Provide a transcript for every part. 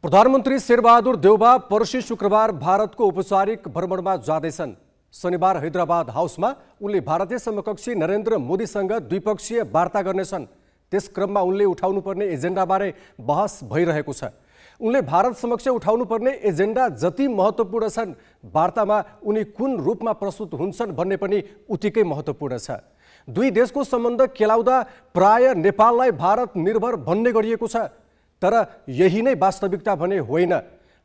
प्रधानमन्त्री शेरबहादुर देउबा पर्सि शुक्रबार भारतको औपचारिक भ्रमणमा जाँदैछन्। शनिबार हैदराबाद हाउसमा उनले भारतीय समकक्षी नरेन्द्र मोदीसँग द्विपक्षीय वार्ता गर्नेछन्। त्यस क्रममा उनले उठाउनुपर्ने एजेन्डाबारे बहस भइरहेको छ। उनले भारत समक्ष उठाउनुपर्ने एजेन्डा जति महत्त्वपूर्ण छन्, वार्तामा उनी कुन रूपमा प्रस्तुत हुन्छन् भन्ने पनि उत्तिकै महत्त्वपूर्ण छ। दुई देशको सम्बन्ध केलाउँदा प्राय नेपाललाई भारत निर्भर भन्ने गरिएको छ, तर यही नै वास्तविकता भने होइन।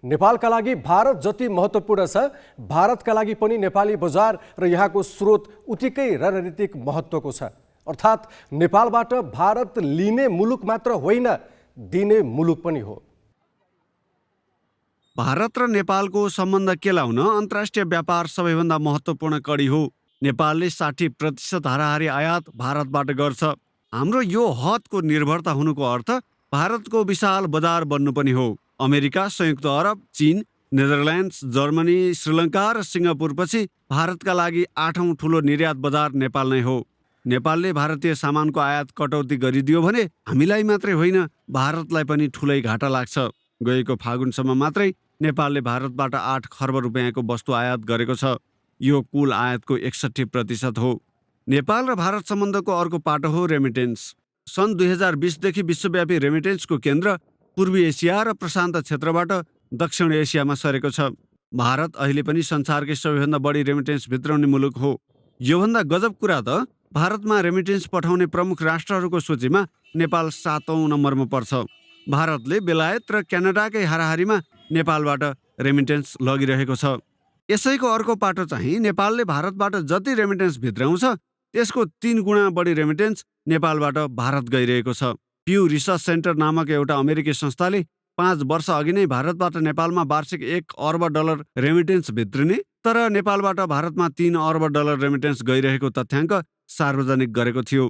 नेपालका लागि भारत जति महत्त्वपूर्ण छ, भारतका लागि पनि नेपाली बजार र यहाँको स्रोत उत्तिकै रणनीतिक महत्त्वको छ। अर्थात् नेपालबाट भारत लिने मुलुक मात्र होइन, दिने मुलुक पनि हो। भारत र नेपालको सम्बन्ध केलाउन अन्तर्राष्ट्रिय व्यापार सबैभन्दा महत्त्वपूर्ण कडी हो। नेपालले 60% हाराहारी आयात भारतबाट गर्छ। हाम्रो यो हदको निर्भरता हुनुको अर्थ भारतको विशाल बजार बन्नु पनि हो। अमेरिका, संयुक्त अरब, चीन, नेदरल्यान्ड्स, जर्मनी, श्रीलङ्का र सिङ्गापुरपछि भारतका लागि 8औं ठुलो निर्यात बजार नेपाल नै हो। नेपालले भारतीय सामानको आयात कटौती गरिदियो भने हामीलाई मात्रै होइन, भारतलाई पनि ठुलै घाटा लाग्छ। गएको फागुनसम्म मात्रै नेपालले भारतबाट 8 खर्ब रुपियाँको वस्तु आयात गरेको छ। यो कुल आयातको 61% हो। नेपाल र भारत सम्बन्धको अर्को पाटो हो रेमिटेन्स। सन् 2020 देखि विश्वव्यापी रेमिटेन्सको केन्द्र पूर्वी एसिया र प्रशान्त क्षेत्रबाट दक्षिण एसियामा सरेको छ। भारत अहिले पनि संसारकै सबैभन्दा बढी रेमिटेन्स भित्राउने मुलुक हो। योभन्दा गजब कुरा त भारतमा रेमिटेन्स पठाउने प्रमुख राष्ट्रहरूको सूचीमा नेपाल 7औं नम्बरमा पर्छ। भारतले बेलायत र क्यानाडाकै हाराहारीमा नेपालबाट रेमिटेन्स लगिरहेको छ। यसैको अर्को पाटो चाहिँ नेपालले भारतबाट जति रेमिटेन्स भित्राउँछ, त्यसको 3 गुणा बढी रेमिटेन्स नेपालबाट भारत गइरहेको छ। प्यू रिसर्च सेन्टर नामक एउटा अमेरिकी संस्थाले 5 वर्ष अघि नै भारतबाट नेपालमा वार्षिक $1 अर्ब रेमिटेन्स भित्रिने, तर नेपालबाट भारतमा $3 अर्ब रेमिटेन्स गइरहेको तथ्याङ्क सार्वजनिक गरेको थियो।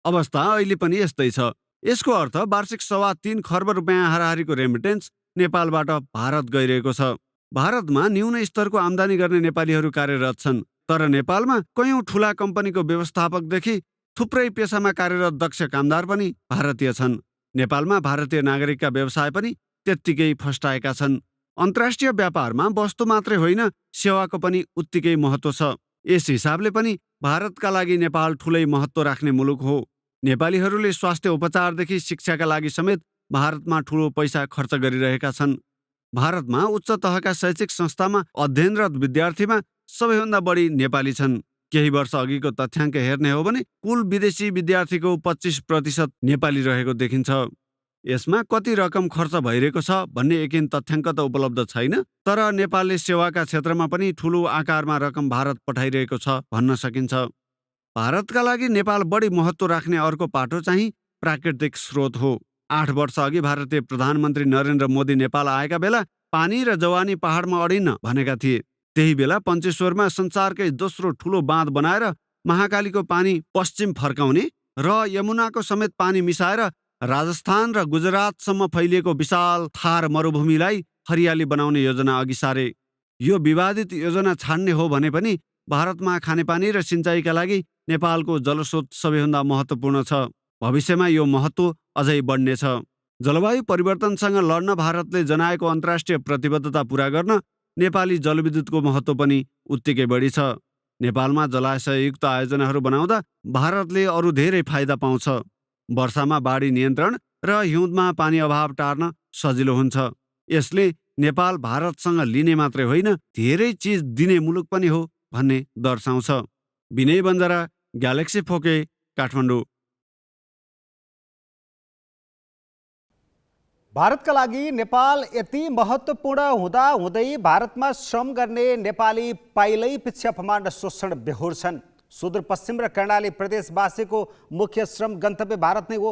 अवस्था अहिले पनि यस्तै छ। यसको अर्थ वार्षिक 3.25 खर्ब रुपियाँ हाराहारीको रेमिटेन्स नेपालबाट भारत गइरहेको छ। भारतमा न्यून स्तरको आम्दानी गर्ने नेपालीहरू कार्यरत छन्, तर नेपालमा कयौं ठूला कम्पनीको व्यवस्थापकदेखि थुप्रै पेसामा कार्यरत दक्ष कामदार पनि भारतीय छन्। नेपालमा भारतीय नागरिकका व्यवसाय पनि त्यत्तिकै फस्टाएका छन्। अन्तर्राष्ट्रिय व्यापारमा वस्तु मात्रै होइन, सेवाको पनि उत्तिकै महत्त्व छ। यस हिसाबले पनि भारतका लागि नेपाल ठुलै महत्त्व राख्ने मुलुक हो। नेपालीहरूले स्वास्थ्य उपचारदेखि शिक्षाका लागि समेत भारतमा ठुलो पैसा खर्च गरिरहेका छन्। भारतमा उच्च तहका शैक्षिक संस्थामा अध्ययनरत विद्यार्थीमा सबैभन्दा बढी नेपाली छन्। केही वर्ष अघिको तथ्याङ्क हेर्ने हो भने कुल विदेशी विद्यार्थीको 25% नेपाली रहेको देखिन्छ। यसमा कति रकम खर्च भइरहेको छ भन्ने एकिन तथ्याङ्क त उपलब्ध छैन, तर नेपालले सेवाका क्षेत्रमा पनि ठुलो आकारमा रकम भारत पठाइरहेको छ भन्न सकिन्छ। भारतका लागि नेपाल बढी महत्त्व राख्ने अर्को पाटो चाहिँ प्राकृतिक स्रोत हो। 8 वर्ष अघि भारतीय प्रधानमन्त्री नरेन्द्र मोदी नेपाल आएका बेला पानी र जवानी पहाडमा अडिन्न भनेका थिए। त्यही बेला पञ्चेश्वरमा संसारकै दोस्रो ठुलो बाँध बनाएर महाकालीको पानी पश्चिम फर्काउने र यमुनाको समेत पानी मिसाएर राजस्थान र गुजरातसम्म फैलिएको विशाल थार मरुभूमिलाई हरियाली बनाउने योजना अघि सारे। यो विवादित योजना छाड्ने हो भने पनि भारतमा खानेपानी र सिँचाइका लागि नेपालको जलस्रोत सबैभन्दा महत्त्वपूर्ण छ। भविष्यमा यो महत्त्व अझै बढ्नेछ। जलवायु परिवर्तनसँग लड्न भारतले जनाएको अन्तर्राष्ट्रिय प्रतिबद्धता पूरा गर्न नेपाली जलविद्युतको महत्त्व पनि उत्तिकै बढी छ। नेपालमा जलाशययुक्त आयोजनाहरू बनाउँदा भारतले अरू धेरै फाइदा पाउँछ। वर्षामा बाढी नियन्त्रण र हिउँदमा पानी अभाव टार्न सजिलो हुन्छ। यसले नेपाल भारतसँग लिने मात्रै होइन, धेरै चिज दिने मुलुक पनि हो भन्ने दर्शाउँछ। विनय बन्जारा, ग्यालेक्सी फोके, काठमाडौँ। भारतका लागि नेपाल यति महत्त्वपूर्ण हुँदाहुँदै भारतमा श्रम गर्ने नेपाली पाइलै पछि अपमान र शोषण बेहोर्छन्। सुदूरपश्चिम र कर्णाली प्रदेशवासीको मुख्य श्रम गन्तव्य भारत नै हो,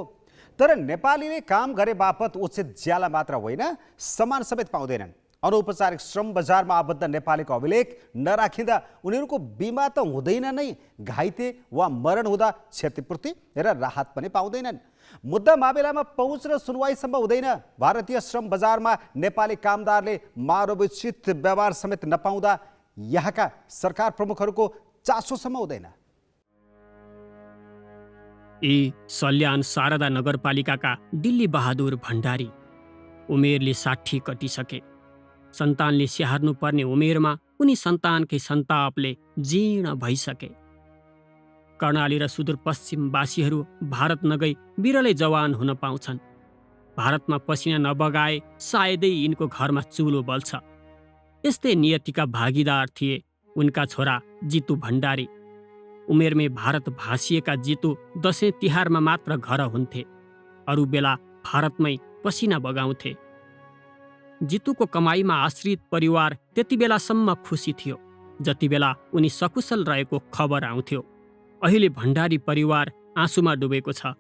तर नेपालीले काम गरे बापत उचित ज्याला मात्र होइन, सम्मान समेत पाउँदैनन्। अनौपचारिक श्रम बजारमा आबद्ध नेपालीको अभिलेख नराखिँदा उनीहरूको बिमा त हुँदैन नै, घाइते वा मरण हुँदा क्षतिपूर्ति र राहत पनि पाउँदैनन्। मुद्दा मामिलामा पहुँच र सुनवाईसम्म हुँदैन। भारतीय श्रम बजारमा नेपाली कामदारले मानवोचित व्यवहार समेत नपाउँदा यहाँका सरकार प्रमुखहरूको चासोसम्म हुँदैन। सल्यान शारदा नगरपालिकाका दिल्ली बहादुर भण्डारी उमेरले 60 कटिसके। सन्तानले स्याहार्नुपर्ने उमेरमा उनी सन्तानकै सन्तापले जीर्ण भइसके। कर्णाली र सुदूरपश्चिमवासीहरू भारत नगई बिरलै जवान हुन पाउँछन्। भारतमा पसिना नबगाए सायदै यिनको घरमा चुलो बल्छ। यस्तै नियतिका भागीदार थिए उनका छोरा जितु भण्डारी। उमेरमै भारत भासिएका जितु दसैँ तिहारमा मात्र घर हुन्थे, अरू बेला भारतमै पसिना बगाउँथे। जितुको कमाईमा आश्रित परिवार त्यति बेलासम्म खुसी थियो जति बेला उनी सकुशल रहेको खबर आउँथ्यो। अहिले भण्डारी परिवार आँसुमा डुबेको छ।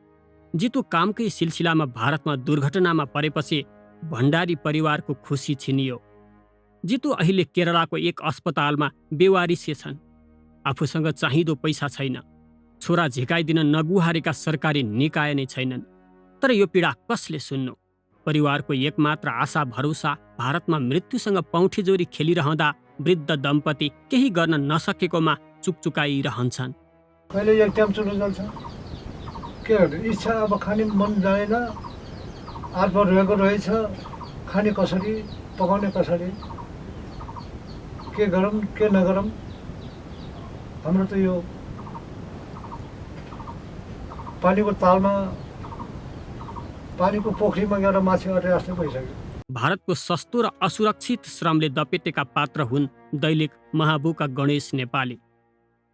जितु कामकै सिलसिलामा भारतमा दुर्घटनामा परेपछि भण्डारी परिवारको खुसी छिनियो। जितु अहिले केरलाको एक अस्पतालमा बेवारिसे छन्। आफूसँग चाहिँदो पैसा छैन। छोरा झिकाइदिन नगुहारेका सरकारी निकाय नै छैनन्। तर यो पीडा कसले सुन्नु? परिवारको एकमात्र आशा भरोसा भारतमा मृत्युसँग पौठीजोरी खेलिरहँदा वृद्ध दम्पति केही गर्न नसकेकोमा चुकचुकाइरहन्छन्। कहिले एक टाइम चुलो जल्छ, के गर्ने इच्छा अब खाने मन जाएन। आत्मा रहेको रहेछ, खाने कसरी, पकाउने कसरी, के गरौँ के नगरौँ। हाम्रो त यो पानीको तालमा, पानीको पोखरीमा गएर माछी अटे जस्तै भइसक्यो। भारतको सस्तो र असुरक्षित श्रमले दपेटेका पात्र हुन् दैलेख महाबुका गणेश नेपाली।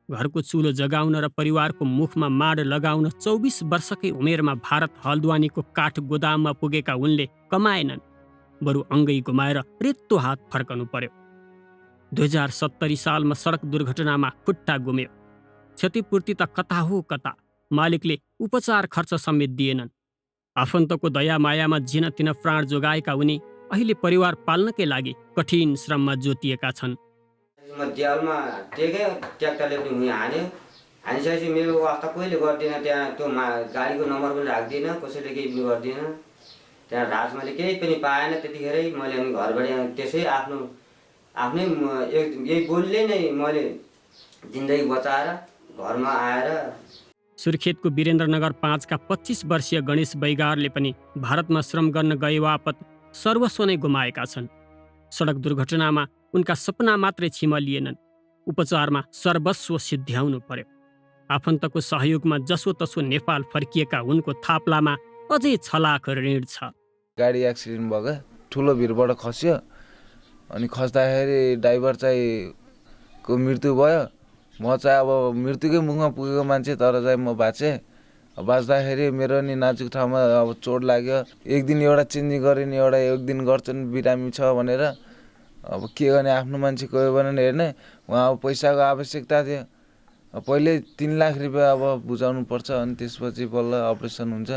घरको चुलो जगाउन र परिवारको मुखमा माड लगाउन 24 वर्षकै उमेरमा भारत हल्द्वानीको काठ गोदाममा पुगेका उनले कमाएनन्, बरु अङ्गै गुमाएर रेत्तो हात फर्कनु पर्यो। 2070 सालमा सडक दुर्घटनामा खुट्टा गुम्यो। क्षतिपूर्ति त कता हो कता, मालिकले उपचार खर्च समेत दिएनन्। आफन्तको दयामायामा जिन तिन प्राण जोगाएका उनी अहिले परिवार पाल्नकै लागि कठिन श्रममा जोतिएका छन्। म देवालमा टेकेँ, ट्र्याक्टरले पनि हुँ हान्यो। हानिसकेपछि मेरो अवस्था कोहीले गर्दिनँ। त्यहाँ त्यो गाडीको नम्बर पनि राख्दिनँ, कसैले केही पनि गर्दिनँ। त्यहाँ राजमाले केही पनि पाएन त्यतिखेरै। मैले अनि घरबाट त्यसै आफ्नै यही बोलले नै मैले जिन्दगी बचाएर घरमा आएर। सुर्खेतको वीरेन्द्रनगर 5 का 25 वर्षीय गणेश बैगारले पनि भारतमा श्रम गर्न गए बापत सर्वस्व नै गुमाएका छन्। सडक दुर्घटनामा उनका सपना मात्रै छिमलिएनन्, उपचारमा सर्वस्व सिद्ध्याउनु पर्यो। आफन्तको सहयोगमा जसोतसो नेपाल फर्किएका उनको थाप्लामा अझै 6 लाख ऋण छ। गाडी एक्सिडेन्ट भयो, ठुलो भिरबाट खस्यो। अनि खस्दाखेरि ड्राइभर चाहिँ को मृत्यु भयो। म चाहिँ अब मृत्युकै मुखमा पुगेको मान्छे, तर चाहिँ म बाँचेँ। बाँच्दाखेरि मेरो नि नाजुक ठाउँमा अब चोट लाग्यो। एक दिन एउटा चेन्जिङ गरेँ नि, एउटा एक दिन गर्छन् बिरामी छ भनेर। अब के गर्ने, आफ्नो मान्छे गयो भने हेर्ने। उहाँ अब पैसाको आवश्यकता थियो। पहिले 3 लाख रुपियाँ अब बुझाउनु पर्छ, अनि त्यसपछि बल्ल अपरेसन हुन्छ।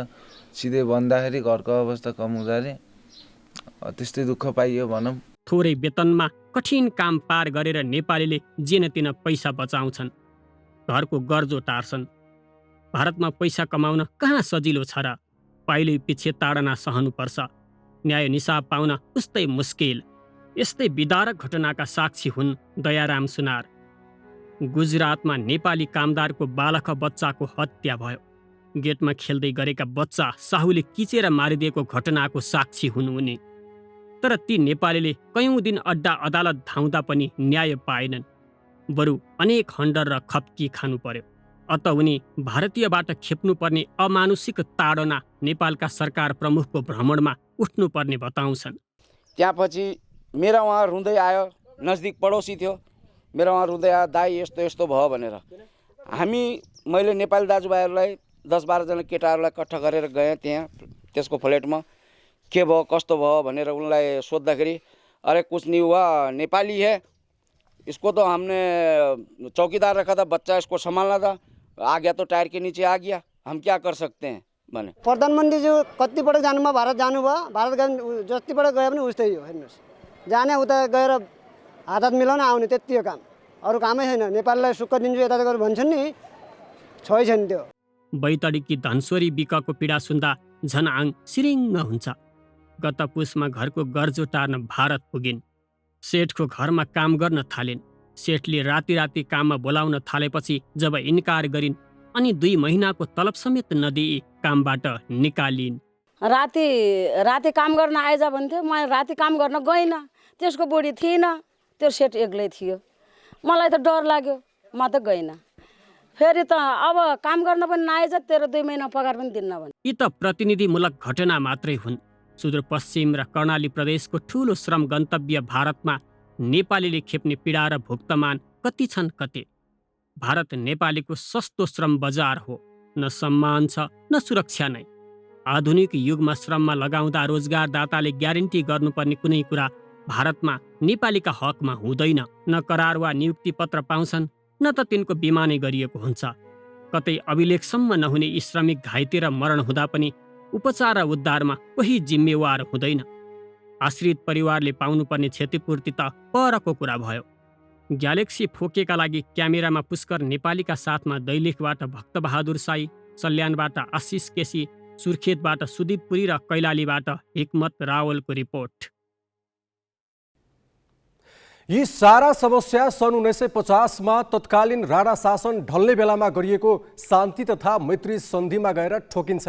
सिधै भन्दाखेरि घरको अवस्था कम हुँदाखेरि त्यस्तै दुःख पाइयो भनौँ। थोरै वेतनमा कठिन काम पार गरेर नेपालीले जेन तिन पैसा बचाउँछन्, घरको गर्जो टार्छन्। भारतमा पैसा कमाउन कहाँ सजिलो छ र? पाइलै पछि ताडना सहनुपर्छ। न्याय निसाब पाउन उस्तै मुस्किल। यस्तै विदारक घटनाका साक्षी हुन् दयाराम सुनार। गुजरातमा नेपाली कामदारको बालक बच्चाको हत्या भयो। गेटमा खेल्दै गरेका बच्चा साहुले किचेर मारिदिएको घटनाको साक्षी हुन् उनी। तर ती नेपालीले कयौं दिन अड्डा अदालत धाउँदा पनि न्याय पाएनन्, बरु अनेक हन्डर र खप्की खानु पर्यो। अत उनी भारतीयबाट खेप्नुपर्ने अमानुषिक ताडना नेपालका सरकार प्रमुखको भ्रमणमा उठ्नुपर्ने बताउँछन्। त्यहाँपछि मेरा उहाँ रुँदै आयो, नजदिक पडोसी थियो। मेरा उहाँ रुँदै आयो, दाइ यस्तो यस्तो भयो भनेर। मैले नेपाली दाजुभाइहरूलाई 10-12 जना केटाहरूलाई कट्ठा गरेर गएँ त्यहाँ त्यसको फ्ल्याटमा। के भयो कस्तो भयो भनेर उनलाई सोद्धाखेरि अरे कुछ नहीं हुआ, नेपाली है, इसको तो हमने चौकीदार रखा था, बच्चा इसको संभालना था, आ गया तो टायर के नीचे आ गया, हम क्या कर सकते हैं भने। प्रधानमन्त्रीज्यू कतिपटक जानुभयो, भारत जानुभयो। भारत गए जतिपटक गए पनि उस्तै हो। हेर्नुहोस्, जाने उता गएर हात मिलाउन आउने त्यति हो काम, अरू कामै छैन। नेपाललाई सुख दिन्छु यता गरेर भन्छन् नि, छैन त्यो। बैतडीकी धनस्वरी बिकको पीडा सुन्दा झन आङ सिरिङ्ग हुन्छ। गत पुसमा घरको गर्जो टार्न भारत पुगिन्। सेठको घरमा काम गर्न थालिन्। सेठले राति राति काममा बोलाउन थालेपछि जब इन्कार गरिन् अनि 2 महिनाको तलब समेत नदिई कामबाट निकालिन्। राति काम गर्न आइज भन्थ्यो। म राति काम गर्न गइनँ, त्यसको बुढी थिइनँ, त्यो सेट एक्लै थियो। मलाई त डर लाग्यो, म त गइनँ। फेरि त अब काम गर्न पनि नआइज, तेरो 2 महिना पगार पनि दिन्न भने। यी त प्रतिनिधिमूलक घटना मात्रै हुन्। सुदूरपश्चिम र कर्णाली प्रदेशको ठूलो श्रम गन्तव्य भारतमा नेपालीले खेप्ने पीडा र भुक्तमान कति छन् कति। भारत नेपालीको सस्तो श्रम बजार हो। न सम्मान छ न सुरक्षा नै। आधुनिक युगमा श्रममा लगाउँदा रोजगारदाताले ग्यारेन्टी गर्नुपर्ने कुनै कुरा भारतमा नेपालीका हकमा हुँदैन। न करार वा नियुक्ति पत्र पाउँछन्, न त तिनको बिमा नै गरिएको हुन्छ। कतै अभिलेखसम्म नहुने यी श्रमिक घाइते र मरण हुँदा पनि उपचार र उद्धारमा कोही जिम्मेवार हुँदैन। आश्रित परिवारले पाउनुपर्ने क्षतिपूर्ति त परको कुरा भयो। ग्यालेक्सी फोकेका लागि क्यामेरामा पुष्कर नेपालीका साथमा दैलेखबाट भक्तबहादुर साई, सल्यानबाट आशिष केसी, सुर्खेतबाट सुदीप पुरी र कैलालीबाट हिक्मत रावलको रिपोर्ट। यी सारा समस्या सन् 1950 तत्कालीन राणा शासन ढल्ने बेलामा गरिएको शान्ति तथा मैत्री सन्धिमा गएर ठोकिन्छ।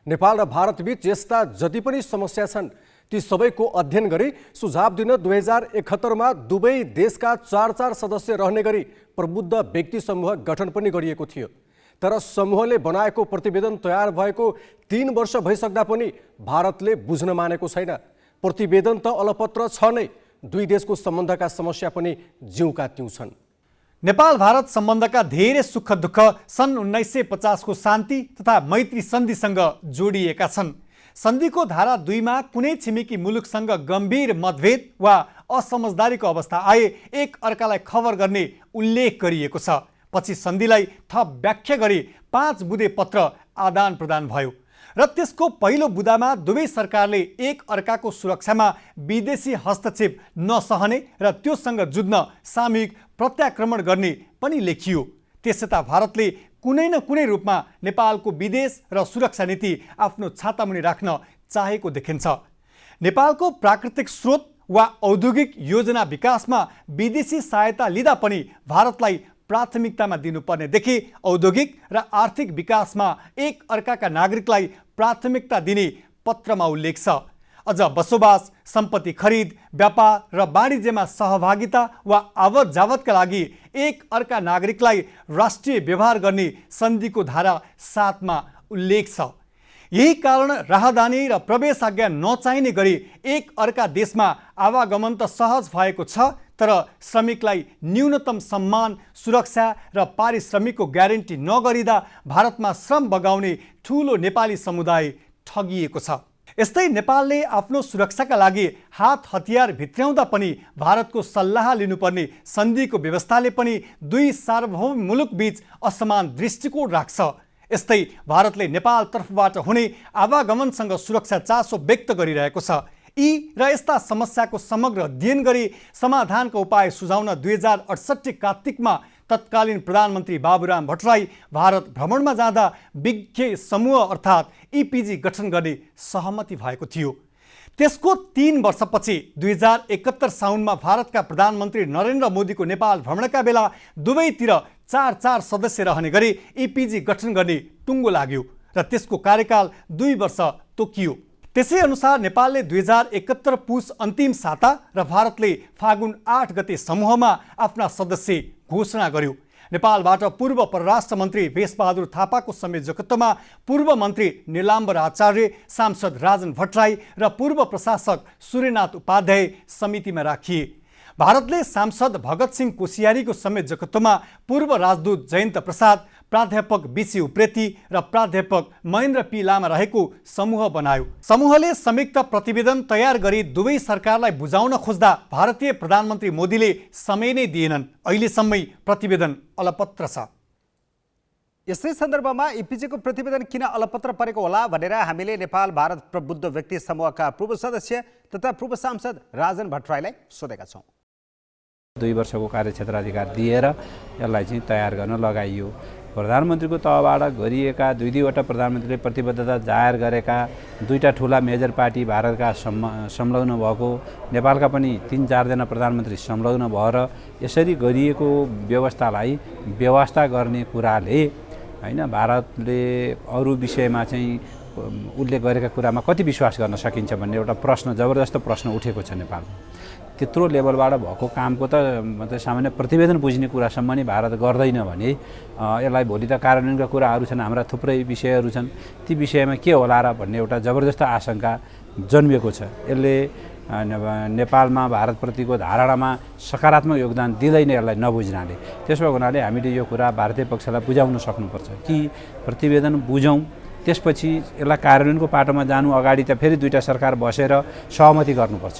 नेपाल र भारतबीच यस्ता जति पनि समस्या छन् ती सबैको अध्ययन गरी सुझाव दिन 2071 दुवै देशका 4 सदस्य रहने गरी प्रबुद्ध व्यक्ति समूह गठन पनि गरिएको थियो। तर समूहले बनाएको प्रतिवेदन तयार भएको 3 वर्ष भइसक्दा पनि भारतले बुझ्न मानेको छैन। प्रतिवेदन त अलपत्र छ नै, दुई देशको सम्बन्धका समस्या पनि जिउका त्यौं छन्। नेपाल भारत सम्बन्धका धेरै सुख दुःख सन् 1950 को शान्ति तथा मैत्री सन्धिसँग जोडिएका छन्। सन्धिको धारा 2 मा कुनै छिमेकी मुलुकसँग गम्भीर मतभेद वा असमझदारीको अवस्था आए एक अर्कालाई खबर गर्ने उल्लेख गरिएको छ। पछि सन्धिलाई थप व्याख्या गरी 5 बुँदे पत्र आदान प्रदान भयो र त्यसको पहिलो बुँदामा दुवै सरकारले एक अर्काको सुरक्षामा विदेशी हस्तक्षेप नसहने र त्योसँग जुझ्न सामूहिक प्रत्याक्रमण गर्ने पनि लेखियो। त्यसयता भारतले कुनै न कुनै रूपमा नेपालको विदेश र सुरक्षा नीति आफ्नो छातामुनि राख्न चाहेको देखिन्छ। नेपालको प्राकृतिक स्रोत वा औद्योगिक योजना विकासमा विदेशी सहायता लिँदा पनि भारतलाई प्राथमिकतामा दिनुपर्नेदेखि औद्योगिक र आर्थिक विकासमा एक अर्काका नागरिकलाई प्राथमिकता दिने पत्रमा उल्लेख छ। अझ बसोबास, सम्पत्ति खरिद, व्यापार र वाणिज्यमा सहभागिता वा आवत जावतका लागि एक अर्का नागरिकलाई राष्ट्रिय व्यवहार गर्ने सन्धिको धारा 7 मा उल्लेख छ। यही कारण राहदानी र प्रवेश आज्ञा नचाहिने गरी एक अर्का देशमा आवागमन त सहज भएको छ, तर श्रमिकलाई न्यूनतम सम्मान, सुरक्षा र पारिश्रमिकको ग्यारेन्टी नगरिँदा भारतमा श्रम बगाउने ठूलो नेपाली समुदाय ठगिएको छ। यस्तै नेपालले आफ्नो सुरक्षाका लागि हात हतियार भित्र्याउँदा पनि भारतको सल्लाह लिनुपर्ने सन्धिको व्यवस्थाले पनि दुई सार्वभौम मुलुक बीच असमान दृष्टिकोण राख्छ। यस्तै भारतले नेपाल तर्फबाट हुने आवागमनसँग सुरक्षा चासो व्यक्त गरिरहेको छ। यी र यस्ता समस्याको समग्र अध्ययन गरी समाधानका उपाय सुझाउन 2068 कार्तिकमा तत्कालीन प्रधानमन्त्री बाबुराम भट्टराई भारत भ्रमणमा जाँदा विज्ञ समूह अर्थात् इपिजी गठन गर्ने सहमति भएको थियो। त्यसको 3 वर्षपछि 2071 साउनमा भारतका प्रधानमन्त्री नरेन्द्र मोदीको नेपाल भ्रमणका बेला दुवैतिर 4 सदस्य रहने गरी इपिजी गठन गर्ने टुङ्गो लाग्यो र त्यसको कार्यकाल 2 वर्ष तोकियो। त्यसै अनुसार नेपालले 2071 पुस अन्तिम साता र भारतले फागुन 8 गते समूहमा आफ्ना सदस्य घोषणा गर्यो। नेपालबाट पूर्व परराष्ट्र मन्त्री भेषबहादुर थापाको संयोजकत्वमा पूर्व मन्त्री निलाम्बर आचार्य, सांसद राजन भट्टराई र पूर्व प्रशासक सूर्यनाथ उपाध्याय समितिमा राखिए। भारतले सांसद भगत सिंह कोसियारीको संयोजकत्वमा पूर्व राजदूत जयन्त प्रसाद, प्राध्यापक बीसी उप्रेती र प्राध्यापक महेन्द्र पी लामा रहेको समूह बनायो। समूहले संयुक्त प्रतिवेदन तयार गरी दुवै सरकारलाई बुझाउन खोज्दा भारतीय प्रधानमन्त्री मोदीले समय नै दिएनन्। अहिलेसम्मै प्रतिवेदन अलपत्र छ। यसै सन्दर्भमा इपिजीको प्रतिवेदन किन अलपत्र परेको होला भनेर हामीले नेपाल भारत प्रबुद्ध व्यक्ति समूहका पूर्व सदस्य तथा पूर्व सांसद राजन भट्टराईलाई सोधेका छौँ। 2 वर्षको कार्यक्षेत्राधिकार दिएर यसलाई चाहिँ तयार गर्न लगाइयो। प्रधानमन्त्रीको तहबाट गरिएका 2-2वटा प्रधानमन्त्रीले प्रतिबद्धता जाहेर गरेका 2टा ठुला मेजर पार्टी भारतका संलग्न भएको, नेपालका पनि 3-4 जना प्रधानमन्त्री संलग्न भएर यसरी गरिएको व्यवस्थालाई व्यवस्था गर्ने कुराले हैन भारतले अरू विषयमा चाहिँ उसले गरेका कुरामा कति विश्वास गर्न सकिन्छ भन्ने एउटा प्रश्न, जबरजस्त प्रश्न उठेको छ नेपालमा। त्यत्रो लेभलबाट भएको कामको त मतलब सामान्य प्रतिवेदन बुझ्ने कुरासम्म नि भारत गर्दैन भने यसलाई भोलि त कार्यान्वयनका कुराहरू छन्, हाम्रा थुप्रै विषयहरू छन्, ती विषयमा के होला र भन्ने एउटा जबरजस्त आशंका जन्मिएको छ। यसले नेपालमा भारतप्रतिको धारणामा सकारात्मक योगदान दिँदैन यसलाई नबुझ्नाले। त्यसो भएको हुनाले हामीले यो कुरा भारतीय पक्षलाई बुझाउन सक्नुपर्छ कि प्रतिवेदन बुझौँ, त्यसपछि यसलाई कार्यान्वयनको पाटोमा जानु अगाडि त फेरि दुईटा सरकार बसेर सहमति गर्नुपर्छ।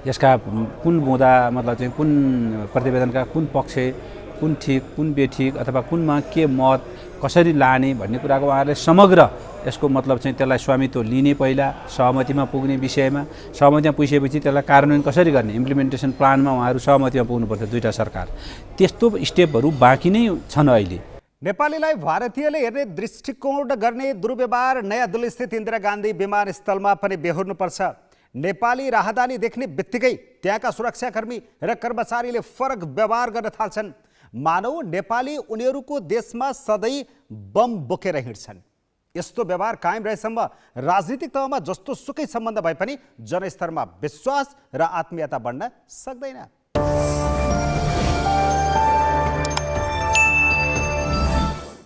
यसका कुन बुँदा मतलब चाहिँ कुन प्रतिवेदनका कुन पक्ष, कुन ठिक कुन बेठिक अथवा कुनमा के मत कसरी लाने भन्ने कुराको उहाँहरूले समग्र यसको मतलब चाहिँ त्यसलाई स्वामित्व लिने, पहिला सहमतिमा पुग्ने विषयमा, सहमतिमा पुगिसकेपछि त्यसलाई कार्यान्वयन कसरी गर्ने, इम्प्लिमेन्टेसन प्लानमा उहाँहरू सहमतिमा पुग्नुपर्छ दुईटा सरकार। त्यस्तो स्टेपहरू बाँकी नै छन् अहिले। नेपालीलाई भारतीयले हेर्ने दृष्टिकोण गर्ने दुर्व्यवहार नयाँ दिल्लीस्थित इन्दिरा गान्धी विमानस्थलमा पनि बेहोर्नुपर्छ। नेपाली राहदानी देख्ने बित्तिकै त्यहाँका सुरक्षाकर्मी र कर्मचारीले फरक व्यवहार गर्न थाल्छन्। मानौ नेपाली उनीहरूको देशमा सधैँ बम बोकेर हिँड्छन्। यस्तो व्यवहार कायम रहेसम्म राजनीतिक तहमा जस्तो सुकै सम्बन्ध भए पनि जनस्तरमा विश्वास र आत्मीयता बढ्न सक्दैन।